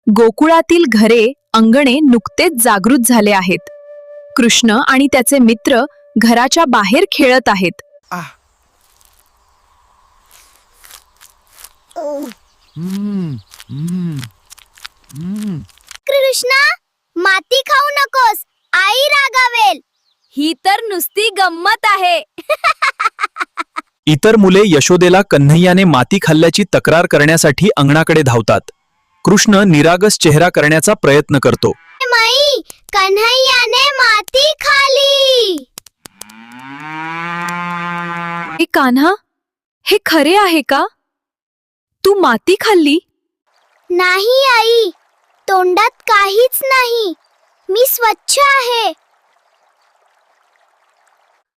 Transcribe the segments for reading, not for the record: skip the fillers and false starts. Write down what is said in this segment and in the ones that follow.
गोकुळातील घरे, अंगणे नुकतेच जागृत झाले आहेत. कृष्ण आणि त्याचे मित्र घराच्या बाहेर खेळत आहेत. कृष्णा, माती खाऊ नकोस, आई रागावेल. ही तर नुसती गंमत आहे. इतर मुले यशोदेला कन्हैयाने माती खाल्ल्याची तक्रार करण्यासाठी अंगणाकडे धावतात. कृष्ण निरागस चेहरा करण्याचा प्रयत्न करतो. माई, कन्हैयाने माती खाली. हे कान्हा, हे खरे आहे का? तू माती खाल्ली? नाही आई, तोंडात काहीच नाही. मी स्वच्छ आहे.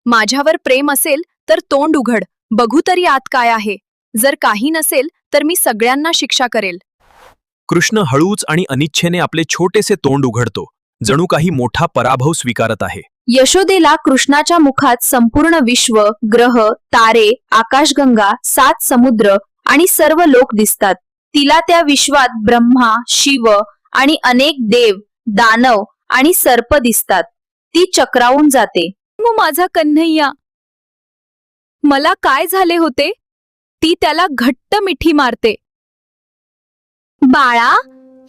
माझ्यावर प्रेम असेल तर तोंड उघड, बघू तरी आत काय आहे. जर काही नसेल तर मी सगळ्यांना शिक्षा करेल. कृष्ण हळूच आणि अनिच्छेने आपले छोटेसे तोंड उघडतो, जणू काही मोठा पराभव स्वीकारत आहे. यशोदेला कृष्णाच्या मुखात संपूर्ण विश्व, ग्रह, तारे, आकाशगंगा, 7 समुद्र आणि सर्व लोक दिसतात. तिला त्या विश्वात ब्रह्मा, शिव आणि अनेक देव, दानव आणि सर्प दिसतात. ती चक्रावून जाते. माझा कन्हैया, मला काय झाले होते? ती त्याला घट्ट मिठी मारते. बाळा,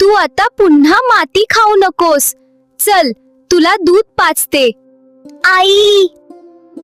तू आता पुन्हा माती खाऊ नकोस. चल, तुला दूध पाजते. आई,